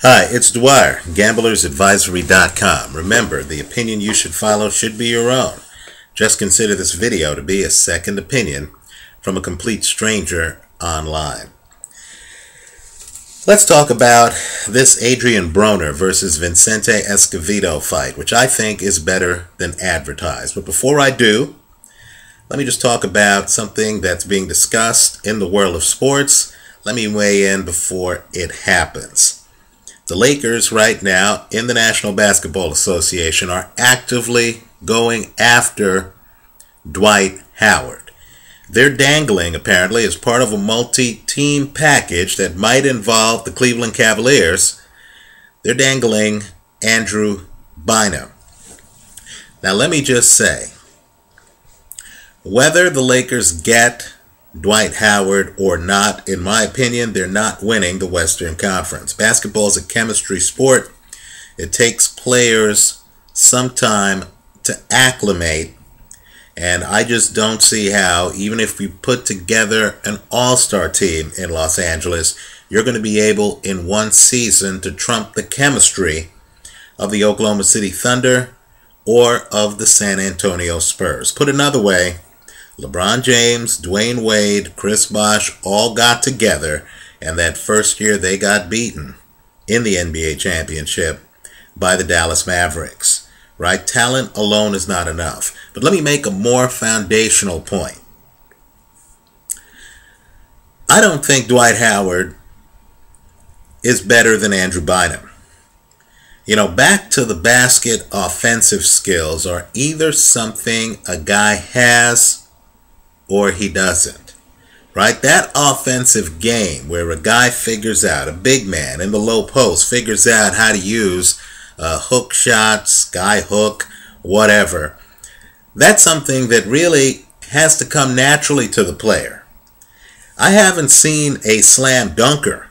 Hi, it's Dwyer, gamblersadvisory.com. Remember, the opinion you should follow should be your own. Just consider this video to be a second opinion from a complete stranger online. Let's talk about this Adrien Broner versus Vincente Escobedo fight, which I think is better than advertised. But before I do, let me just talk about something that's being discussed in the world of sports. Let me weigh in before it happens. The Lakers right now in the National Basketball Association are actively going after Dwight Howard. They're dangling, apparently, as part of a multi-team package that might involve the Cleveland Cavaliers. They're dangling Andrew Bynum. Now let me just say, whether the Lakers get Dwight Howard or not, in my opinion, they're not winning the Western Conference. Basketball is a chemistry sport. It takes players some time to acclimate, and I just don't see how, even if we put together an all-star team in Los Angeles, you're going to be able in one season to trump the chemistry of the Oklahoma City Thunder or of the San Antonio Spurs. Put another way, LeBron James, Dwayne Wade, Chris Bosh all got together, and that first year they got beaten in the NBA championship by the Dallas Mavericks. Right? Talent alone is not enough. But let me make a more foundational point. I don't think Dwight Howard is better than Andrew Bynum. You know, back to the basket offensive skills are either something a guy has or he doesn't, right? That offensive game where a guy figures out, a big man in the low post, figures out how to use a hook shot, sky hook, whatever. That's something that really has to come naturally to the player. I haven't seen a slam dunker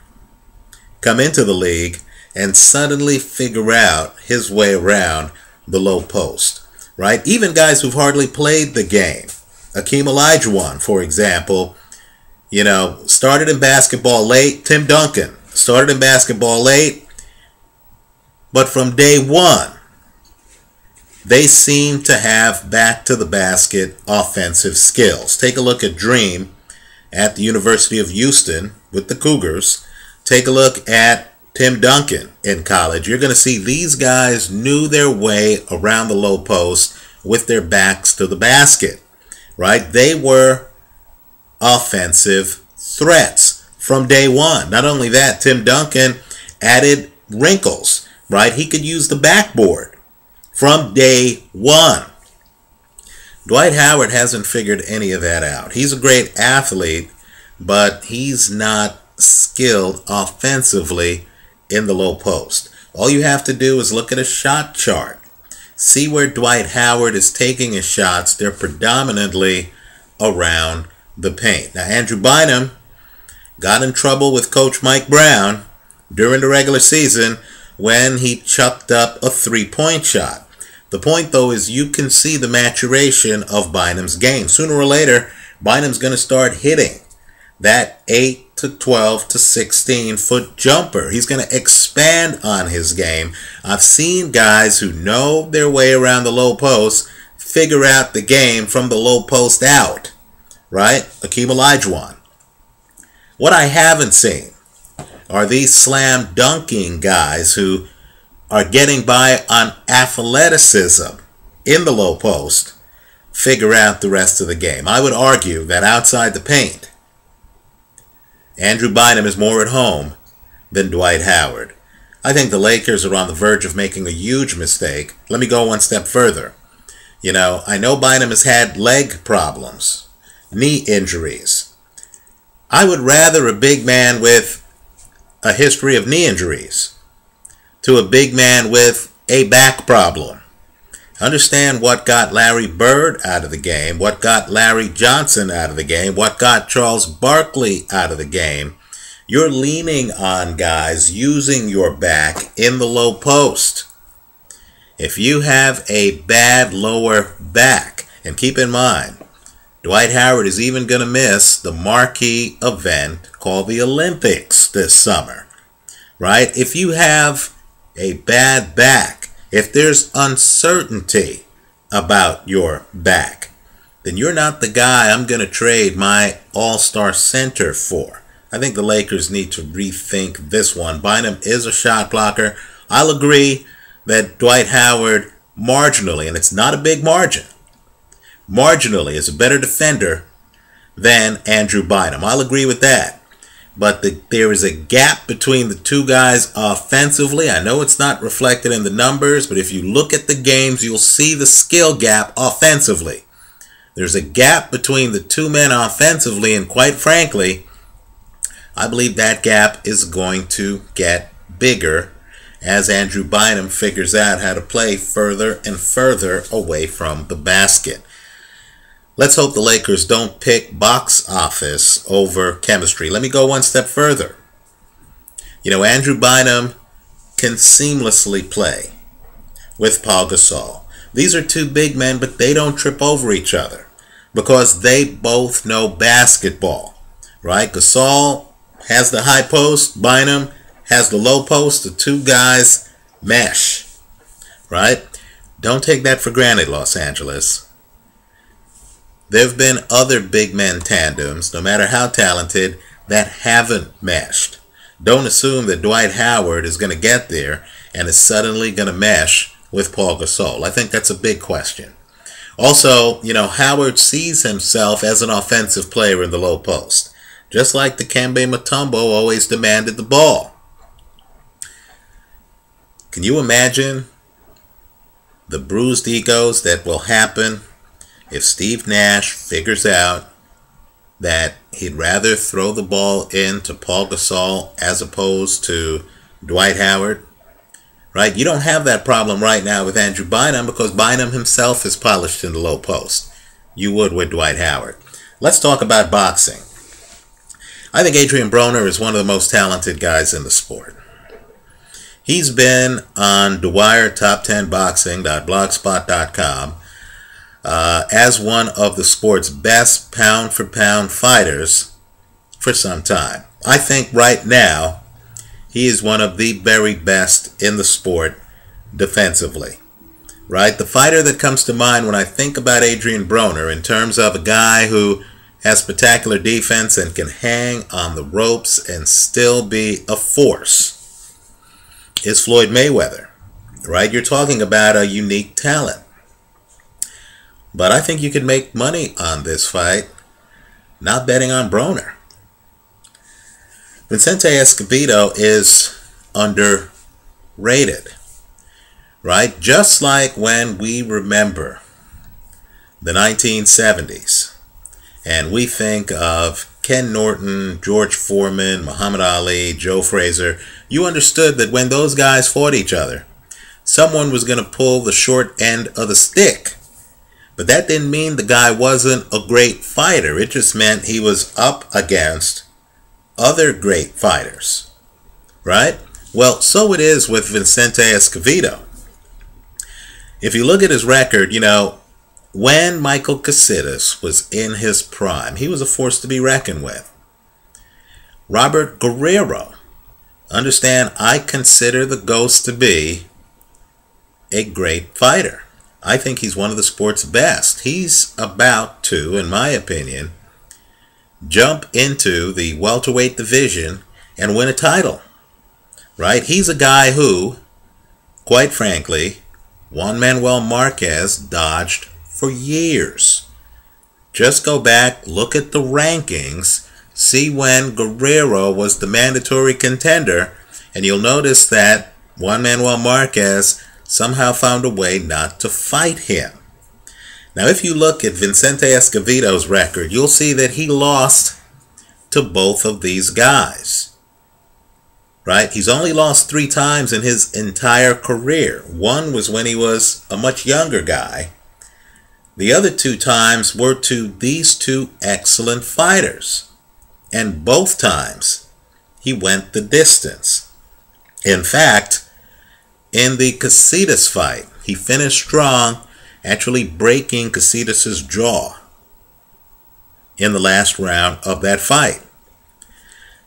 come into the league and suddenly figure out his way around the low post, right? Even guys who've hardly played the game. Hakeem Olajuwon, for example, started in basketball late. Tim Duncan started in basketball late, but from day one, they seem to have back to the basket offensive skills. Take a look at Dream at the University of Houston with the Cougars. Take a look at Tim Duncan in college. You're going to see these guys knew their way around the low post with their backs to the basket. Right? They were offensive threats from day one. Not only that, Tim Duncan added wrinkles, right? He could use the backboard from day one. Dwight Howard hasn't figured any of that out. He's a great athlete, but he's not skilled offensively in the low post. All you have to do is look at a shot chart. See where Dwight Howard is taking his shots. They're predominantly around the paint. Now, Andrew Bynum got in trouble with Coach Mike Brown during the regular season when he chucked up a three-point shot. The point, though, is you can see the maturation of Bynum's game. Sooner or later, Bynum's going to start hitting that 8 to 12 to 16 foot jumper. He's going to expand on his game. I've seen guys who know their way around the low post figure out the game from the low post out, right? Hakeem Olajuwon. What I haven't seen are these slam dunking guys who are getting by on athleticism in the low post figure out the rest of the game. I would argue that outside the paint, Andrew Bynum is more at home than Dwight Howard. I think the Lakers are on the verge of making a huge mistake. Let me go one step further. I know Bynum has had leg problems, knee injuries. I would rather a big man with a history of knee injuries to a big man with a back problem. Understand what got Larry Bird out of the game, what got Larry Johnson out of the game, what got Charles Barkley out of the game. You're leaning on guys using your back in the low post. If you have a bad lower back, and keep in mind, Dwight Howard is even going to miss the marquee event called the Olympics this summer. right? If you have a bad back, if there's uncertainty about your back, then you're not the guy I'm going to trade my all-star center for. I think the Lakers need to rethink this one. Bynum is a shot blocker. I'll agree that Dwight Howard marginally, and it's not a big margin, marginally is a better defender than Andrew Bynum. I'll agree with that. But there is a gap between the two guys offensively. I know it's not reflected in the numbers, but if you look at the games, you'll see the skill gap offensively. There's a gap between the two men offensively, and quite frankly, I believe that gap is going to get bigger as Andrew Bynum figures out how to play further and further away from the basket. Let's hope the Lakers don't pick box office over chemistry. Let me go one step further. You know, Andrew Bynum can seamlessly play with Paul Gasol. These are two big men, but they don't trip over each other because they both know basketball, right? Gasol has the high post, Bynum has the low post. The two guys mesh, right? Don't take that for granted, Los Angeles. There have been other big men tandems, no matter how talented, that haven't meshed. Don't assume that Dwight Howard is going to get there and is suddenly going to mesh with Paul Gasol. I think that's a big question. Also, you know, Howard sees himself as an offensive player in the low post, just like Dikembe Mutombo always demanded the ball. Can you imagine the bruised egos that will happen if Steve Nash figures out that he'd rather throw the ball into Paul Gasol as opposed to Dwight Howard? Right? You don't have that problem right now with Andrew Bynum because Bynum himself is polished in the low post. You would with Dwight Howard. Let's talk about boxing. I think Adrien Broner is one of the most talented guys in the sport. He's been on Dwyer top10boxing.blogspot.com as one of the sport's best pound-for-pound fighters for some time. I think right now he is one of the very best in the sport defensively. Right? The fighter that comes to mind when I think about Adrien Broner in terms of a guy who has spectacular defense and can hang on the ropes and still be a force is Floyd Mayweather. Right? You're talking about a unique talent. But I think you could make money on this fight not betting on Broner. Vincente Escobedo is underrated, right? Just like when we remember the 1970s and we think of Ken Norton, George Foreman, Muhammad Ali, Joe Frazier, you understood that when those guys fought each other, someone was going to pull the short end of the stick. But that didn't mean the guy wasn't a great fighter. It just meant he was up against other great fighters, right? Well, so it is with Vincente Escobedo. If you look at his record, you know, when Michael Casitas was in his prime, he was a force to be reckoned with. Robert Guerrero, understand, I consider the Ghost to be a great fighter. I think he's one of the sport's best. He's about to, in my opinion, jump into the welterweight division and win a title. Right? He's a guy who, quite frankly, Juan Manuel Marquez dodged for years. Just go back, look at the rankings, see when Guerrero was the mandatory contender, and you'll notice that Juan Manuel Marquez somehow found a way not to fight him. Now, if you look at Vincente Escobedo's record, you'll see that he lost to both of these guys. Right? He's only lost 3 times in his entire career. One was when he was a much younger guy. The other 2 times were to these 2 excellent fighters. And both times, he went the distance. In fact, in the Casitas fight, he finished strong, actually breaking Casitas' jaw in the last round of that fight.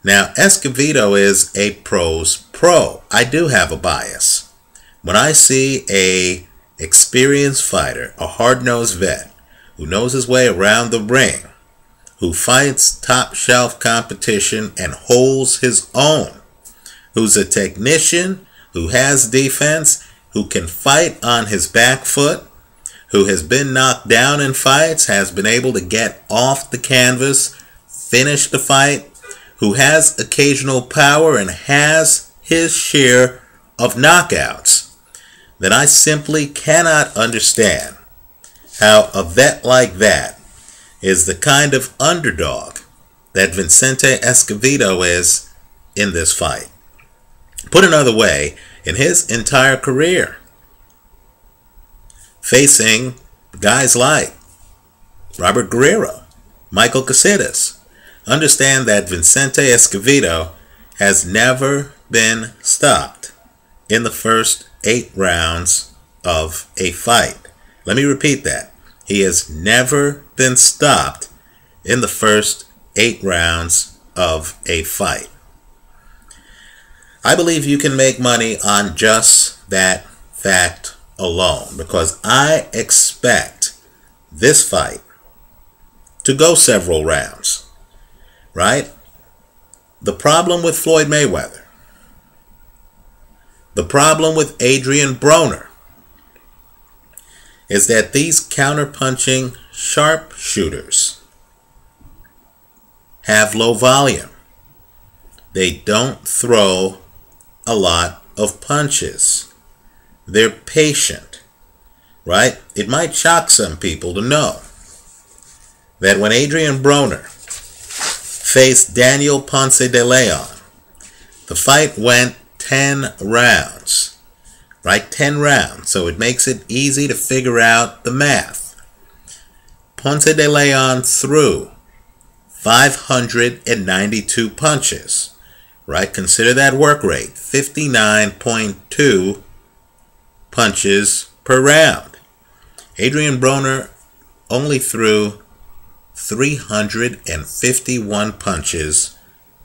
Now, Escobedo is a pro's pro. I do have a bias. When I see a experienced fighter, a hard-nosed vet, who knows his way around the ring, who fights top-shelf competition and holds his own, who's a technician, who has defense, who can fight on his back foot, who has been knocked down in fights, has been able to get off the canvas, finish the fight, who has occasional power and has his share of knockouts, then I simply cannot understand how a vet like that is the kind of underdog that Vincente Escobedo is in this fight. Put another way, in his entire career, facing guys like Robert Guerrero, Michael Caceres, understand that Vincente Escobedo has never been stopped in the first 8 rounds of a fight. Let me repeat that. He has never been stopped in the first 8 rounds of a fight. I believe you can make money on just that fact alone, because I expect this fight to go several rounds, right? The problem with Floyd Mayweather, the problem with Adrien Broner, is that these counterpunching sharpshooters have low volume. They don't throw a lot of punches. They're patient, right? It might shock some people to know that when Adrien Broner faced Daniel Ponce de Leon, the fight went 10 rounds, right? 10 rounds. So it makes it easy to figure out the math. Ponce de Leon threw 592 punches, right? Consider that work rate, 59.2 punches per round. Adrien Broner only threw 351 punches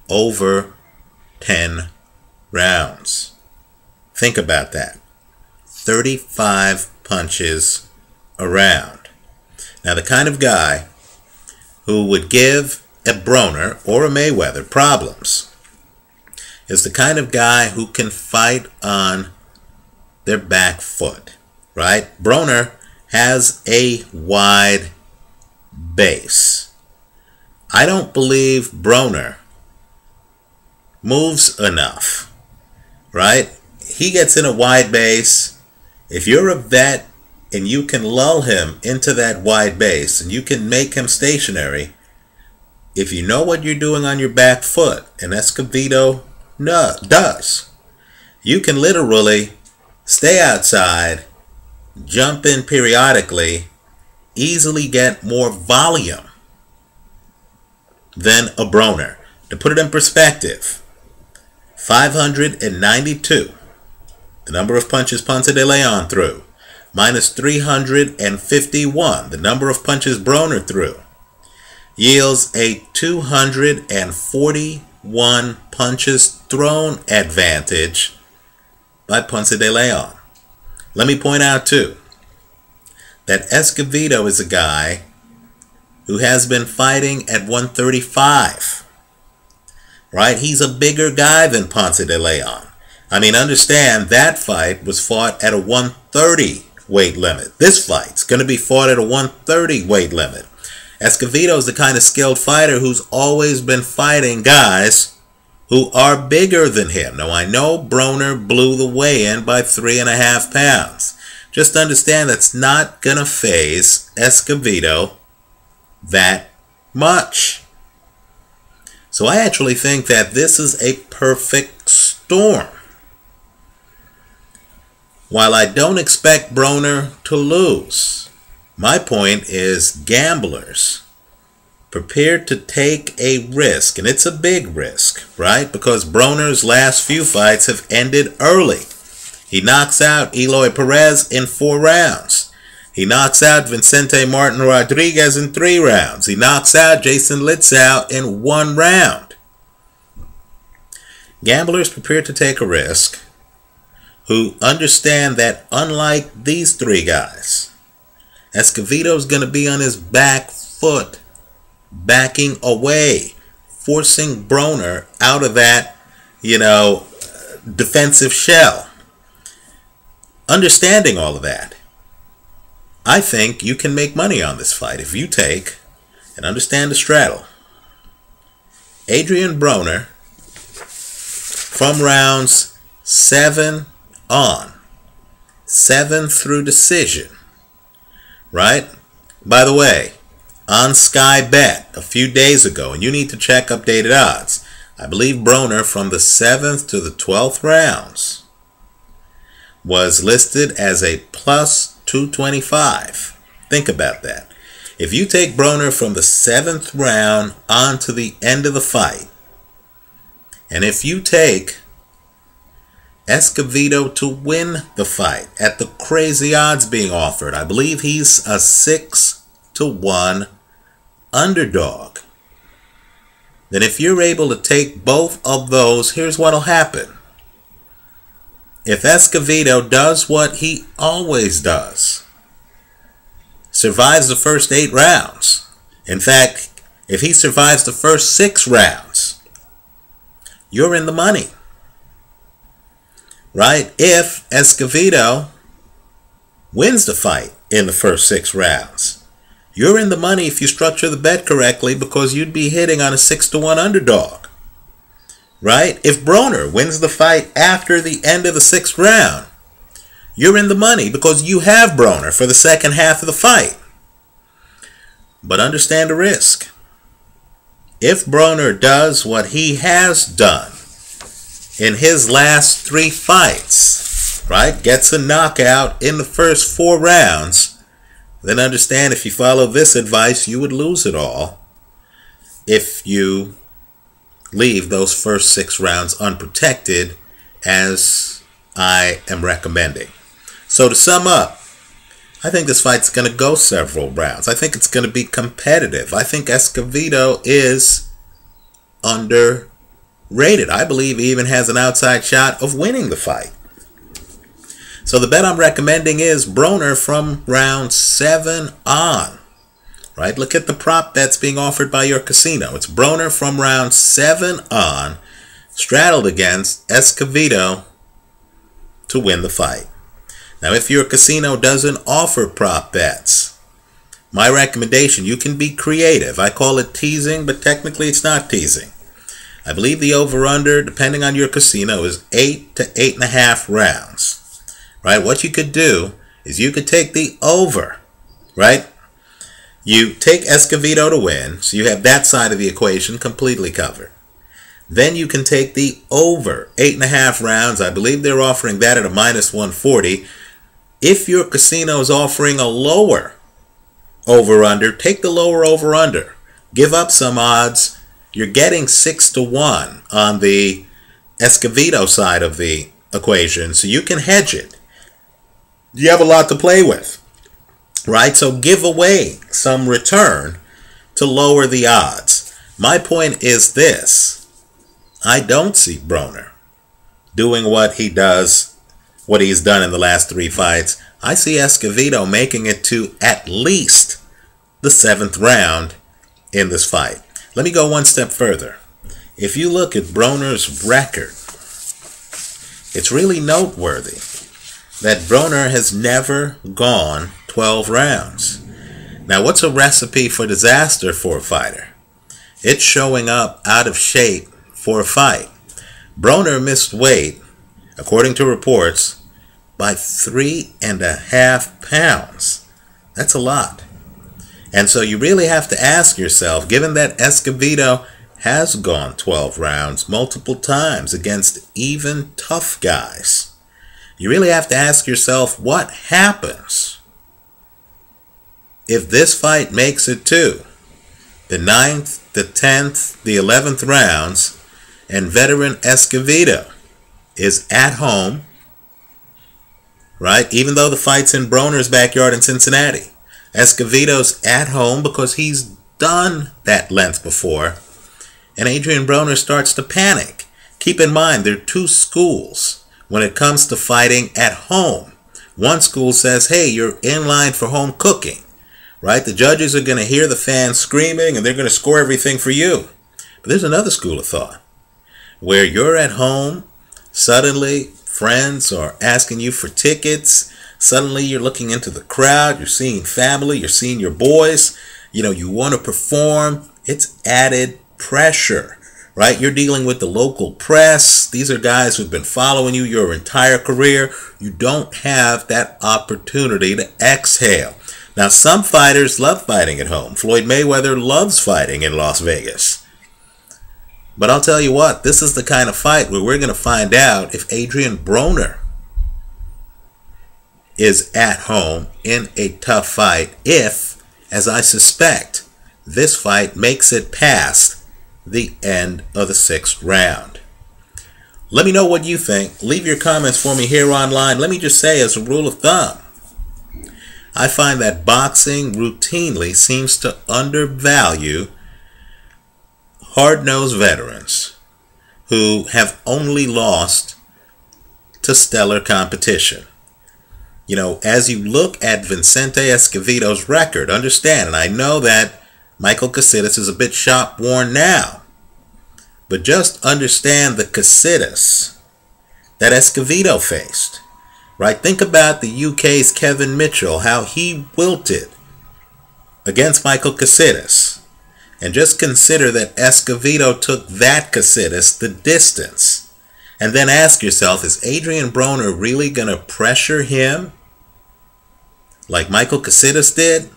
over 10 rounds. Think about that. 35 punches a round. Now, the kind of guy who would give a Broner or a Mayweather problems is the kind of guy who can fight on their back foot, right? Broner has a wide base. I don't believe Broner moves enough, right? He gets in a wide base. If you're a vet and you can lull him into that wide base and you can make him stationary, if you know what you're doing on your back foot, and Escobedo does, you can literally stay outside, jump in periodically, easily get more volume than a Broner. To put it in perspective, 592, the number of punches Ponce de Leon threw, minus 351, the number of punches Broner threw, yields a 241 punches thrown advantage by Ponce de Leon. Let me point out too that Escobedo is a guy who has been fighting at 135, right? He's a bigger guy than Ponce de Leon. I mean, understand that fight was fought at a 130 weight limit. This fight's going to be fought at a 130 weight limit. Escobedo is the kind of skilled fighter who's always been fighting guys who are bigger than him. Now, I know Broner blew the weigh-in by 3.5 pounds. Just understand that's not going to faze Escobedo that much. So I actually think that this is a perfect storm. While I don't expect Broner to lose, my point is gamblers prepared to take a risk, and it's a big risk, right? Because Broner's last few fights have ended early. He knocks out Eloy Perez in 4 rounds. He knocks out Vicente Martin Rodriguez in 3 rounds. He knocks out Jason Litzau in 1 round. Gamblers prepared to take a risk, who understand that unlike these three guys, Escobedo's going to be on his back foot, backing away, forcing Broner out of that, defensive shell. Understanding all of that, I think you can make money on this fight if you take and understand the straddle. Adrien Broner from rounds 7 on, 7 through decision, right? By the way, on Sky Bet a few days ago, and you need to check updated odds, I believe Broner from the 7th to the 12th rounds was listed as a plus 225. Think about that. If you take Broner from the 7th round on to the end of the fight, and if you take Escobedo to win the fight at the crazy odds being offered, I believe he's a 6-1 underdog. Then if you're able to take both of those, here's what'll happen. If Escobedo does what he always does, survives the first 8 rounds, in fact, if he survives the first 6 rounds, you're in the money. Right? If Escobedo wins the fight in the first 6 rounds, you're in the money if you structure the bet correctly, because you'd be hitting on a 6-1 underdog. Right? If Broner wins the fight after the end of the 6th round, you're in the money because you have Broner for the second half of the fight. But understand the risk. If Broner does what he has done in his last 3 fights, right, gets a knockout in the first 4 rounds, then understand, if you follow this advice, you would lose it all if you leave those first 6 rounds unprotected, as I am recommending. So to sum up, I think this fight's going to go several rounds. I think it's going to be competitive. I think Escobedo is underrated. I believe he even has an outside shot of winning the fight. So the bet I'm recommending is Broner from round 7 on. Right? Look at the prop that's being offered by your casino. It's Broner from round 7 on, straddled against Escobedo to win the fight. Now, if your casino doesn't offer prop bets, my recommendation, you can be creative. I call it teasing, but technically it's not teasing. I believe the over-under, depending on your casino, is 8 to 8.5 rounds. Right? What you could do is you could take the over, right? You take Escobedo to win, so you have that side of the equation completely covered. Then you can take the over 8.5 rounds. I believe they're offering that at a minus 140. If your casino is offering a lower over-under, take the lower over-under. Give up some odds. You're getting 6-1 on the Escobedo side of the equation, so you can hedge it. You have a lot to play with. Right? So give away some return to lower the odds. My point is this. I don't see Broner doing what he's done in the last 3 fights. I see Escobedo making it to at least the 7th round in this fight. Let me go one step further. If you look at Broner's record, it's really noteworthy that Broner has never gone 12 rounds. Now, what's a recipe for disaster for a fighter? It's showing up out of shape for a fight. Broner missed weight, according to reports, by 3.5 pounds. That's a lot. And so you really have to ask yourself, given that Escobedo has gone 12 rounds multiple times against even tough guys, you really have to ask yourself, what happens if this fight makes it to the 9th, the 10th, the 11th rounds, and veteran Escobedo is at home, right? Even though the fight's in Broner's backyard in Cincinnati, Escobedo's at home because he's done that length before, and Adrien Broner starts to panic. Keep in mind, there are two schools when it comes to fighting at home. One school says, hey, you're in line for home cooking, right? The judges are going to hear the fans screaming and they're going to score everything for you. But there's another school of thought where you're at home, suddenly friends are asking you for tickets. Suddenly you're looking into the crowd, you're seeing family, you're seeing your boys, you want to perform. It's added pressure, right? You're dealing with the local press. These are guys who've been following you your entire career. You don't have that opportunity to exhale. Now, some fighters love fighting at home. Floyd Mayweather loves fighting in Las Vegas. But I'll tell you what, this is the kind of fight where we're going to find out if Adrien Broner is at home in a tough fight if, as I suspect, this fight makes it past the end of the 6th round. Let me know what you think. Leave your comments for me here online. Let me just say, as a rule of thumb, I find that boxing routinely seems to undervalue hard-nosed veterans who have only lost to stellar competition. As you look at Vincente Escobedo's record, understand, and I know that Michael Casitas is a bit shop-worn now, but just understand the Casitas that Escobedo faced, right? Think about the UK's Kevin Mitchell, how he wilted against Michael Casitas. And just consider that Escobedo took that Casitas the distance. And then ask yourself, is Adrien Broner really going to pressure him like Michael Casitas did?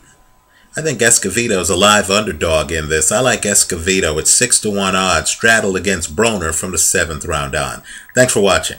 I think Escobedo is a live underdog in this. I like Escobedo at 6-1 odds, straddled against Broner from the 7th round on. Thanks for watching.